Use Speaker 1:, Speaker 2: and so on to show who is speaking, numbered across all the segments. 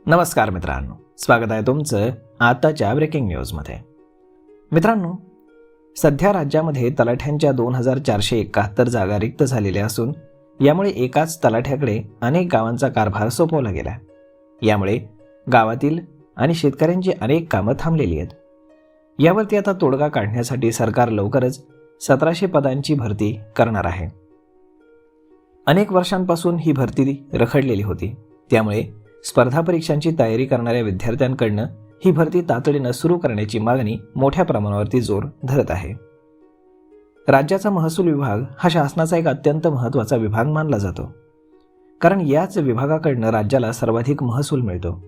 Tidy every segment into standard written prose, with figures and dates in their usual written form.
Speaker 1: नमस्कार मित्रांनो, स्वागत आहे तुमचं आताच्या ब्रेकिंग न्यूजमध्ये. मित्रांनो, सध्या राज्यामध्ये तलाठ्यांच्या 2471 जागा रिक्त झालेल्या असून यामुळे एकाच तलाठ्याकडे अनेक गावांचा कारभार सोपवला गेला. यामुळे गावातील आणि शेतकऱ्यांची अनेक कामं थांबलेली आहेत. यावरती आता तोडगा काढण्यासाठी सरकार लवकरच 1700 पदांची भरती करणार आहे. अनेक वर्षांपासून ही भरती रखडलेली होती. त्यामुळे स्पर्धा परीक्षांची तयारी करणाऱ्या विद्यार्थ्यांकडनं ही भरती तातडीनं सुरू करण्याची मागणी मोठ्या प्रमाणावरती जोर धरत आहे. राज्याचा महसूल विभाग हा शासनाचा एक अत्यंत महत्त्वाचा विभाग मानला जातो, कारण याच विभागाकडनं राज्याला सर्वाधिक महसूल मिळतो.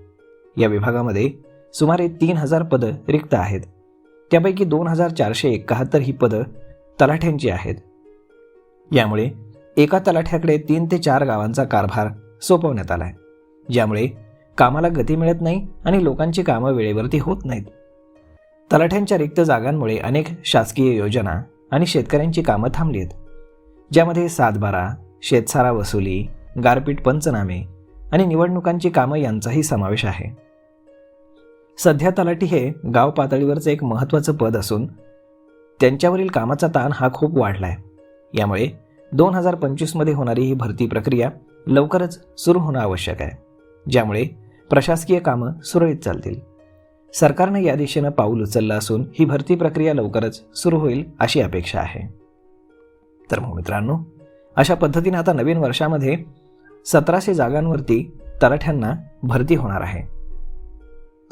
Speaker 1: या विभागामध्ये सुमारे 3000 पदं रिक्त आहेत. त्यापैकी 2471 ही पदं तलाठ्यांची आहेत. यामुळे एका तलाठ्याकडे 3 ते 4 गावांचा कारभार सोपवण्यात आला आहे, ज्यामुळे कामाला गती मिळत नाही आणि लोकांची कामं वेळेवरती होत नाहीत. तलाठ्यांच्या रिक्त जागांमुळे अनेक शासकीय योजना आणि शेतकऱ्यांची कामं थांबली आहेत, ज्यामध्ये 7/12, शेतसारा वसुली, गारपीट पंचनामे आणि निवडणुकांची कामं यांचाही समावेश आहे. सध्या तलाठी हे गाव पातळीवरचं एक महत्त्वाचं पद असून त्यांच्यावरील कामाचा ताण हा खूप वाढला आहे. यामुळे 2025 होणारी ही भरती प्रक्रिया लवकरच सुरू होणं आवश्यक आहे, ज्यामुळे प्रशासकीय कामं सुरळीत चालतील. सरकारने या दिशेनं पाऊल उचललं असून ही भरती प्रक्रिया लवकरच सुरू होईल अशी अपेक्षा आहे. तर मग मित्रांनो, अशा पद्धतीने आता नवीन वर्षामध्ये 1700 जागांवरती तलाठ्यांना भरती होणार आहे.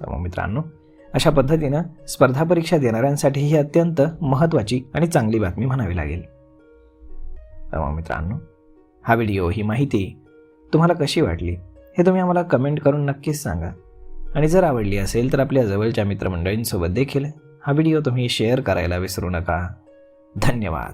Speaker 1: तर मग मित्रांनो, अशा पद्धतीनं स्पर्धा परीक्षा देणाऱ्यांसाठी ही अत्यंत महत्त्वाची आणि चांगली बातमी म्हणावी लागेल. तर मग मित्रांनो, हा व्हिडिओ, ही माहिती तुम्हाला कशी वाटली हे तुम्ही आम्हाला कमेंट करून नक्कीच सांगा. आणि जर आवडली असेल तर आपल्या जवळच्या मित्रमंडळींसोबत देखील हा व्हिडिओ तुम्ही शेअर करायला विसरू नका. धन्यवाद.